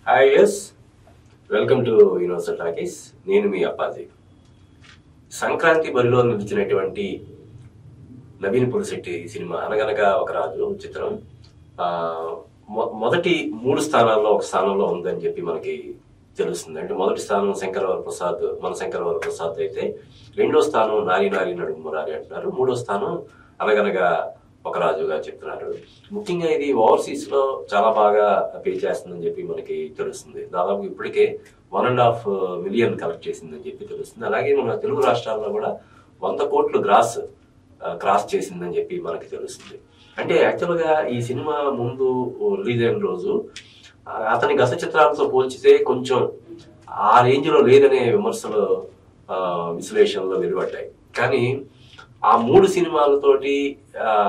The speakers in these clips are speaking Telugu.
Hi yes welcome to universal talkies. నేను మీ అప్పాజీ. సంక్రాంతి బరిలో నిలిచినటువంటి నవీన్ పులిశెట్టి సినిమా అనగనగా ఒక రాజు చిత్రం మొదటి 3 స్థానాల్లో ఒక స్థానంలో ఉందని చెప్పి మనకి తెలుస్తుంది. అంటే మొదటి స్థానం శంకరవర ప్రసాద్ అయితే, రెండో స్థానం నారి నారి నడుము మురారి అంటున్నారు, మూడో స్థానం అనగనగా ఒక రాజుగా చెప్తున్నారు. ముఖ్యంగా ఇది ఓవర్సీస్ లో చాలా బాగా పే చేస్తుందని చెప్పి మనకి తెలుస్తుంది. దాదాపు ఇప్పటికే 1.5 మిలియన్ కలెక్ట్ చేసిందని చెప్పి తెలుస్తుంది. అలాగే మన తెలుగు రాష్ట్రాల్లో కూడా 100 కోట్లు క్రాస్ చేసిందని చెప్పి మనకి తెలుస్తుంది. అంటే యాక్చువల్గా ఈ సినిమా ముందు రిలీజ్ అయిన రోజు అతని గత చిత్రాలతో పోల్చితే కొంచెం ఆ రేంజ్ లో లేదనే విమర్శలు విశ్లేషణలో వెలువడ్డాయి. కానీ ఆ 3 సినిమాలతోటి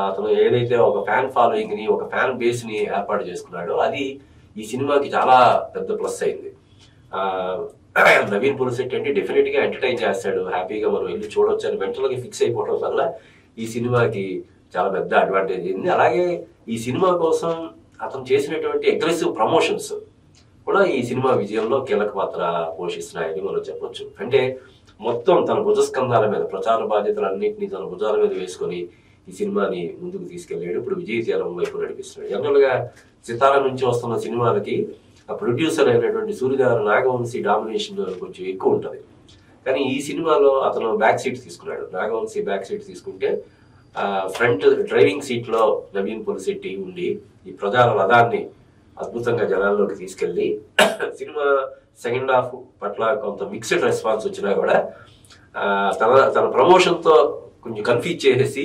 అతను ఏదైతే ఒక ఫ్యాన్ ఫాలోయింగ్ ని, ఒక ఫ్యాన్ బేస్ ని ఏర్పాటు చేసుకున్నాడో అది ఈ సినిమాకి చాలా పెద్ద ప్లస్ అయింది. నవీన్ పులిశెట్టి అంటే డెఫినెట్ గా ఎంటర్టైన్ చేస్తాడు, హ్యాపీగా మనం వెళ్ళి చూడొచ్చు అని మెంటల్ గా ఫిక్స్ అయిపోవడం వల్ల ఈ సినిమాకి చాలా పెద్ద అడ్వాంటేజ్ అయింది. అలాగే ఈ సినిమా కోసం అతను చేసినటువంటి అగ్రెసివ్ ప్రమోషన్స్ కూడా ఈ సినిమా విజయంలో కీలక పాత్ర పోషిస్తున్నాయని మనం చెప్పొచ్చు. అంటే మొత్తం తన భుజస్కంధాల మీద ప్రచార బాధ్యతలన్నింటినీ తన భుజాల మీద వేసుకొని ఈ సినిమాని ముందుకు తీసుకెళ్ళాడు. ఇప్పుడు విజయ తీరం వైపు నడిపిస్తున్నాడు. జనరల్ గా సితారా నుంచి వస్తున్న సినిమాలకి ఆ ప్రొడ్యూసర్ అయినటువంటి సూర్యగారు నాగవంశీ డామినేషన్ కొంచెం ఎక్కువ ఉంటుంది. కానీ ఈ సినిమాలో అతను బ్యాక్ సీట్ తీసుకున్నాడు. నాగవంశీ బ్యాక్ సీట్ తీసుకుంటే ఫ్రంట్ డ్రైవింగ్ సీట్ లో నవీన్ పులిశెట్టి ఉండి ఈ ప్రజల రథాన్ని అద్భుతంగా జనాల్లోకి తీసుకెళ్లి సినిమా సెకండ్ హాఫ్ పట్ల కొంత మిక్స్డ్ రెస్పాన్స్ వచ్చినా కూడా తన ప్రమోషన్ తో కొంచెం కన్ఫ్యూజ్ చేసేసి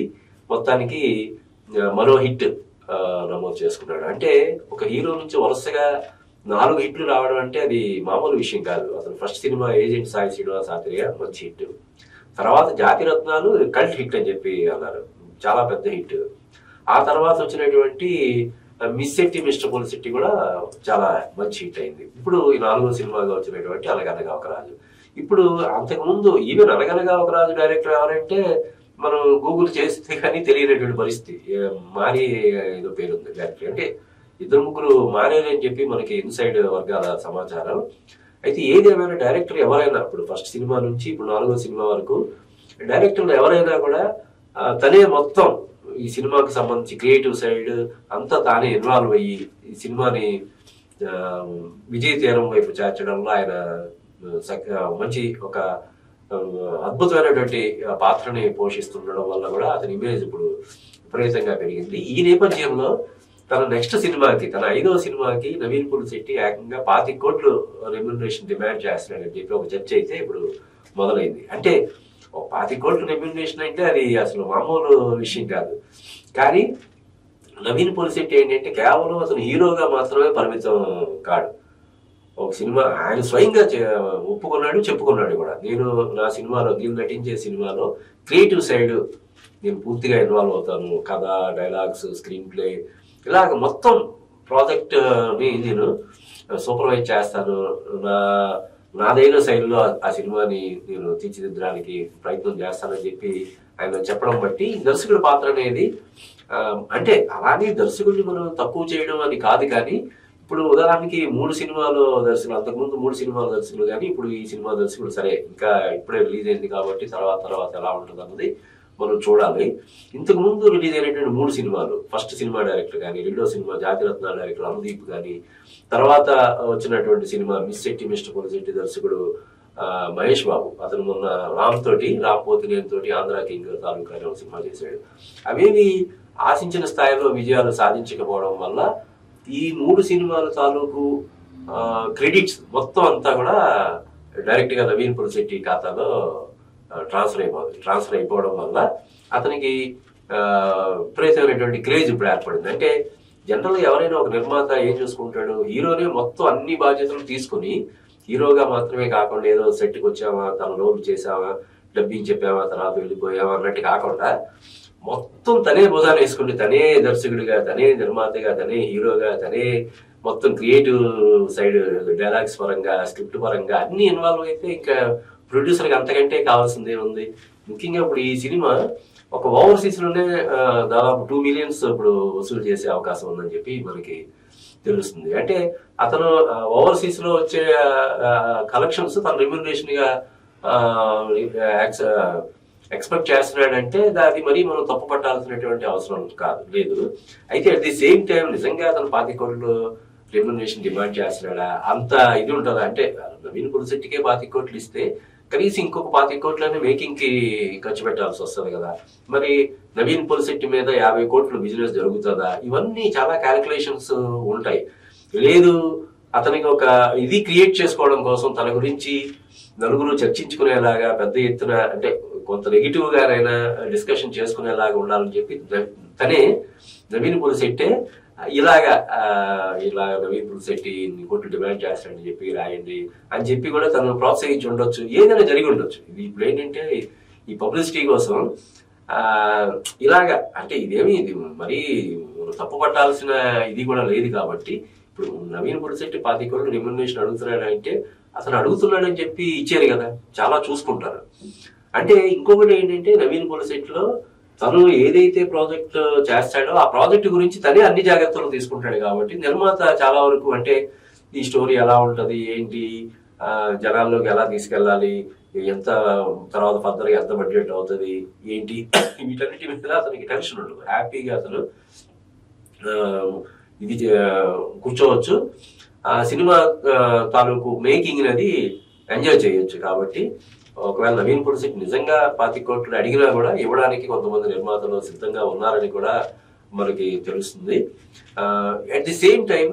మొత్తానికి మరో హిట్ నమోదు చేసుకున్నాడు. అంటే ఒక హీరో నుంచి వరుసగా 4 హిట్లు రావడం అంటే అది మామూలు విషయం కాదు. అతను first cinema agent Sai Srinivas Athreya మంచి హిట్, తర్వాత జాతిరత్నాలు కల్ట్ హిట్ అని చెప్పి అన్నారు, చాలా పెద్ద హిట్. ఆ తర్వాత వచ్చినటువంటి మిస్సెట్టి మిస్టర్ పులిశెట్టి కూడా చాలా మంచి హిట్ అయింది. ఇప్పుడు ఈ 4వ సినిమాగా వచ్చినటువంటి అనగనగా ఒక రాజు. ఇప్పుడు అంతకుముందు ఈవెన్ అనగనగా ఒక రాజు డైరెక్టర్ ఎవరంటే మనం గూగుల్ చేస్తే కానీ తెలియనటువంటి పరిస్థితి. మారి ఏదో పేరుంది డైరెక్టర్. అంటే 2-3 మారేని చెప్పి మనకి ఇన్సైడ్ వర్గాల సమాచారం. అయితే ఏదేమైనా డైరెక్టర్ ఎవరైనా ఇప్పుడు ఫస్ట్ సినిమా నుంచి ఇప్పుడు 4వ సినిమా వరకు డైరెక్టర్లు ఎవరైనా కూడా తనే మొత్తం ఈ సినిమాకి సంబంధించి క్రియేటివ్ సైడ్ అంతా తానే ఇన్వాల్వ్ అయ్యి ఈ సినిమాని విజయ తీరం వైపు చేర్చడంలో ఆయన మంచి ఒక అద్భుతమైనటువంటి పాత్రని పోషిస్తుండడం వల్ల కూడా అతని ఇమేజ్ ఇప్పుడు విపరీతంగా పెరిగింది. ఈ నేపథ్యంలో తన నెక్స్ట్ సినిమాకి, తన 5వ సినిమాకి నవీన్ పులిశెట్టి ఏకంగా 25 కోట్లు రెమ్యునరేషన్ డిమాండ్ చేస్తున్నాడని చెప్పి ఒక చర్చ అయితే ఇప్పుడు మొదలైంది. అంటే 25 కోట్లు రెమ్యునరేషన్ అంటే అది అసలు మామూలు విషయం కాదు. కానీ నవీన్ పులిశెట్టి ఏంటంటే కేవలం అతను హీరోగా మాత్రమే పరిమితం కాడు. ఒక సినిమా ఆయన స్వయంగా ఒప్పుకున్నాడు, చెప్పుకున్నాడు కూడా. నేను నటించే సినిమాలో క్రియేటివ్ సైడ్ నేను పూర్తిగా ఇన్వాల్వ్ అవుతాను. కథ, డైలాగ్స్, స్క్రీన్ ప్లే ఇలాగ మొత్తం ప్రాజెక్ట్ ని నేను సూపర్వైజ్ చేస్తాను. నాదైన శైలిలో ఆ సినిమాని నేను తీర్చిదిద్దడానికి ప్రయత్నం చేస్తానని చెప్పి ఆయన చెప్పడం బట్టి దర్శకుడి పాత్ర అనేది అంటే అలానే దర్శకుడిని మనం తక్కువ చేయడం అని కాదు. కానీ ఇప్పుడు ఉదాహరణకి 3 సినిమాలు దర్శకులు, అంతకుముందు 3 సినిమాల దర్శకులు కానీ ఇప్పుడు ఈ సినిమా దర్శకులు సరే ఇంకా ఇప్పుడే రిలీజ్ అయింది కాబట్టి తర్వాత ఎలా ఉంటుంది అన్నది మనం చూడాలి. ఇంతకు ముందు రిలీజ్ అయినటువంటి 3 సినిమాలు, ఫస్ట్ సినిమా డైరెక్టర్ కానీ, రెండో సినిమా జాతిరత్న డైరెక్టర్ అనుదీప్ కానీ, తర్వాత వచ్చినటువంటి సినిమా మిస్సెట్టి మిస్టర్ పులిశెట్టి దర్శకుడు మహేష్ బాబు. అతను మొన్న రామ్ పోతినేని తోటి ఆంధ్ర కింగ్ తాలూకా అనే ఒక సినిమా చేశాడు. అవేవి ఆశించిన స్థాయిలో విజయాలు సాధించకపోవడం వల్ల ఈ 3 సినిమాల తాలూకు క్రెడిట్స్ మొత్తం అంతా కూడా డైరెక్ట్ గా నవీన్ పులిశెట్టి ఖాతాలో ట్రాన్స్ఫర్ అయిపోవడం వల్ల అతనికి విపరీతమైనటువంటి క్రేజ్ ఇప్పుడు ఏర్పడింది. అంటే జనరల్గా ఎవరైనా ఒక నిర్మాత ఏం చూసుకుంటాడు, హీరోనే మొత్తం అన్ని బాధ్యతలు తీసుకుని హీరోగా మాత్రమే కాకుండా ఏదో సెట్కి వచ్చామా, తన రోల్ చేసామా, డబ్బింగ్ చెప్పామా, తర్వాత వెళ్ళిపోయామా అన్నట్టు కాకుండా మొత్తం తనే భుజాలు వేసుకుంటే తనే దర్శకుడిగా, తనే నిర్మాతగా, తనే హీరోగా, తనే మొత్తం క్రియేటివ్ సైడ్ డైలాగ్స్ పరంగా, స్క్రిప్ట్ పరంగా అన్ని ఇన్వాల్వ్ అయితే ఇంకా ప్రొడ్యూసర్కి అంతకంటే కావాల్సిందే ఉంది. ముఖ్యంగా ఇప్పుడు ఈ సినిమా ఒక ఓవర్సీస్ లోనే దాదాపు 2 మిలియన్స్ ఇప్పుడు వసూలు చేసే అవకాశం ఉందని చెప్పి మనకి తెలుస్తుంది. అంటే అతను ఓవర్సీస్ లో వచ్చే కలెక్షన్స్ తన రెమ్యూనరేషన్ గా ఎక్స్పెక్ట్ చేస్తున్నాడంటే అది మరి మనం తప్పు పట్టాల్సినటువంటి అవసరం లేదు. అయితే అట్ ది సేమ్ టైం నిజంగా అతను 25 కోట్లు రెమ్యూనరేషన్ డిమాండ్ చేస్తున్నాడా, అంత ఇది ఉంటుందా? అంటే నవీన్ పులిశెట్టికే 25 కోట్లు ఇస్తే కనీసం ఇంకొక 25 కోట్లని మేకింగ్ కి ఖర్చు పెట్టాల్సి వస్తుంది కదా. మరి నవీన్ పులిశెట్టి మీద 50 కోట్లు బిజినెస్ జరుగుతుందా? ఇవన్నీ చాలా క్యాలిక్యులేషన్స్ ఉంటాయి. లేదు అతనికి ఒక ఇది క్రియేట్ చేసుకోవడం కోసం తన గురించి నలుగురు చర్చించుకునేలాగా పెద్ద ఎత్తున, అంటే కొంత నెగిటివ్ గానైనా డిస్కషన్ చేసుకునేలాగా ఉండాలని చెప్పి తనే నవీన్ పులిశెట్టే ఇలా నవీన్ పులిశెట్టి ఇన్ని కోట్లు డిమాండ్ చేస్తాడని చెప్పి రాయండి అని చెప్పి కూడా తను ప్రోత్సహించి ఉండొచ్చు, ఏదైనా జరిగి ఉండొచ్చు. ఇది ఇప్పుడు ఏంటంటే ఈ పబ్లిసిటీ కోసం ఇలాగా, అంటే ఇది మరీ తప్పు పట్టాల్సిన ఇది కూడా లేదు. కాబట్టి ఇప్పుడు నవీన్ పులిశెట్టి 25 కోట్లు రెమ్యూనరేషన్ అడుగుతున్నాడంటే అతను అడుగుతున్నాడని చెప్పి ఇచ్చారు కదా, చాలా చూసుకుంటారు. అంటే ఇంకొకటి ఏంటంటే నవీన్ పులిశెట్టిలో తను ఏదైతే ప్రాజెక్ట్ చేస్తాడో ఆ ప్రాజెక్ట్ గురించి తనే అన్ని జాగ్రత్తలు తీసుకుంటాడు. కాబట్టి నిర్మాత చాలా వరకు అంటే ఈ స్టోరీ ఎలా ఉంటది, ఏంటి, జనాల్లోకి ఎలా తీసుకెళ్ళాలి, ఎంత తర్వాత ఫర్దర్గా ఎంత బడ్జెట్ అవుతుంది, ఏంటి, వీటన్నిటి మీద అతనికి టెన్షన్ ఉండదు. హ్యాపీగా అతను ఇది కూర్చోవచ్చు, ఆ సినిమా తాలూకు మేకింగ్ అనేది ఎంజాయ్ చేయొచ్చు. కాబట్టి ఒకవేళ నవీన్ పులిశెట్టి నిజంగా 25 కోట్లు అడిగినా కూడా ఇవ్వడానికి కొంతమంది నిర్మాతలు సిద్ధంగా ఉన్నారని కూడా మనకి తెలుస్తుంది. At the same time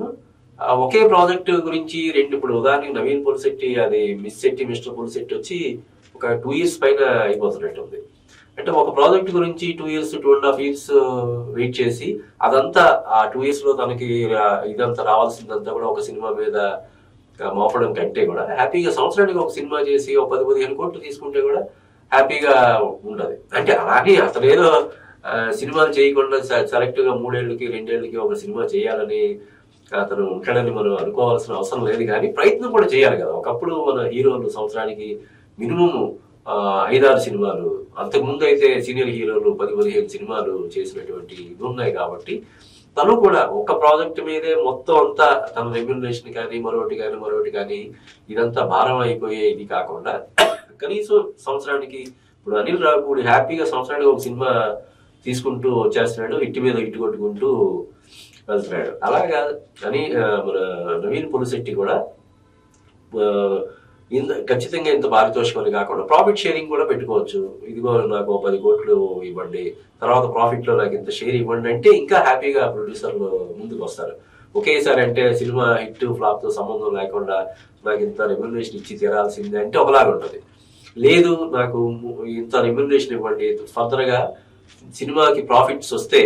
okay project గురించి ఇప్పుడు ఉదాహరణకి నవీన్ పులిశెట్టి అది మిస్ శెట్టి మిస్టర్ పులిశెట్టి వచ్చి ఒక 2 years పైన అయిపోతున్నట్టు ఉంది. అంటే ఒక ప్రాజెక్ట్ గురించి 2 years 2.5 years వెయిట్ చేసి అదంతా ఆ 2 years లో తనకి ఇదంతా రావాల్సిందంతా కూడా ఒక సినిమా మీద మోపడం కంటే కూడా హ్యాపీగా సంవత్సరానికి ఒక సినిమా చేసి ఒక 10-15 కోట్లు తీసుకుంటే కూడా హ్యాపీగా ఉండదు. అంటే అలాగే అతను ఏదో సినిమాలు చేయకుండా సెలెక్ట్ గా 3 ఏళ్ళకి 2 ఏళ్ళకి ఒక సినిమా చేయాలని అతను ఉంటాడని మనం అనుకోవాల్సిన అవసరం లేదు. కానీ ప్రయత్నం కూడా చేయాలి కదా. ఒకప్పుడు మన హీరోలు సంవత్సరానికి మినిమం 5-6 సినిమాలు, అంతకుముందు అయితే సీనియర్ హీరోలు 10-15 సినిమాలు చేసినటువంటి ఇది ఉన్నాయి. కాబట్టి తను కూడా ఒక ప్రాజెక్ట్ మీదే మొత్తం అంతా తన రెమ్యూనరేషన్ కానీ మరొకటి కానీ ఇదంతా భారం అయిపోయే ఇది కాకుండా కనీసం సంవత్సరానికి ఇప్పుడు అనిల్ రావిపూడి హ్యాపీగా సంవత్సరానికి ఒక సినిమా తీసుకుంటూ వచ్చేస్తున్నాడు, హిట్ మీద హిట్ కొట్టుకుంటూ వెళ్తున్నాడు. అలాగా అని మన నవీన్ పులిశెట్టి కూడా ఖచ్చితంగా ఇంత పారితోషికం అని కాకుండా ప్రాఫిట్ షేరింగ్ కూడా పెట్టుకోవచ్చు. ఇదిగో నాకు 10 కోట్లు ఇవ్వండి, తర్వాత ప్రాఫిట్ లో నాకు ఇంత షేర్ ఇవ్వండి అంటే ఇంకా హ్యాపీగా ప్రొడ్యూసర్లు ముందుకు వస్తారు. ఒకేసారి అంటే సినిమా హిట్ ఫ్లాప్ తో సంబంధం లేకుండా నాకు ఇంత రెమ్యూనరేషన్ ఇచ్చి తీరాల్సిందే అంటే ఒకలాగా ఉంటుంది. లేదు నాకు ఇంత రెమ్యూనరేషన్ ఇవ్వండి, ఫర్దర్ గా సినిమాకి ప్రాఫిట్స్ వస్తే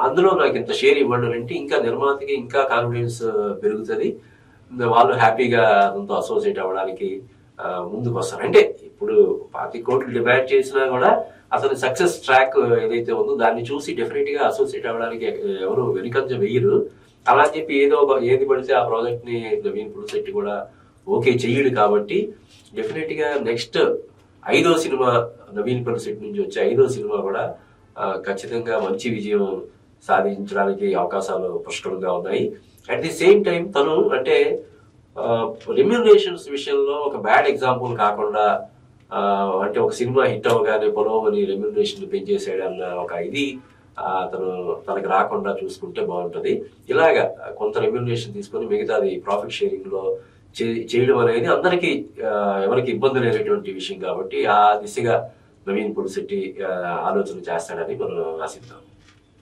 అందులో నాకు ఇంత షేర్ ఇవ్వండి అంటే ఇంకా నిర్మాతకి ఇంకా కాన్ఫిడెన్స్ పెరుగుతుంది, వాళ్ళు హ్యాపీగా దాంతో అసోసియేట్ అవ్వడానికి ముందుకు వస్తారు. అంటే ఇప్పుడు 25 కోట్లు డిమాండ్ చేసినా కూడా అతని సక్సెస్ ట్రాక్ ఏదైతే ఉందో దాన్ని చూసి డెఫినెట్ గా అసోసియేట్ అవ్వడానికి ఎవరు వెనుకంజ వెయ్యరు. అలా అని చెప్పి ఏది పడితే ఆ ప్రాజెక్ట్ ని నవీన్ పులిశెట్టి కూడా ఓకే చెయ్యడు. కాబట్టి డెఫినెట్ గా నెక్స్ట్ 5వ సినిమా నవీన్ పులిశెట్టి నుంచి వచ్చే 5వ సినిమా కూడా ఖచ్చితంగా మంచి విజయం సాధించడానికి అవకాశాలు పుష్కలంగా ఉన్నాయి. అట్ ది సేమ్ టైం తను అంటే రెమ్యూనరేషన్స్ విషయంలో ఒక బ్యాడ్ ఎగ్జాంపుల్ కాకుండా, అంటే ఒక సినిమా హిట్ అవ్వగానే పొలవని రెమ్యూనరేషన్ పెంచేసాడు అన్న ఒక ఇది తనకు రాకుండా చూసుకుంటే బాగుంటుంది. ఇలాగా కొంత రెమ్యూనరేషన్ తీసుకొని మిగతాది ప్రాఫిట్ షేరింగ్ లో చేయడం అనేది అందరికీ ఎవరికి ఇబ్బంది లేనటువంటి విషయం. కాబట్టి ఆ దిశగా నవీన్ పులిశెట్టి ఆలోచన చేస్తాడని మనం ఆశిద్దాం.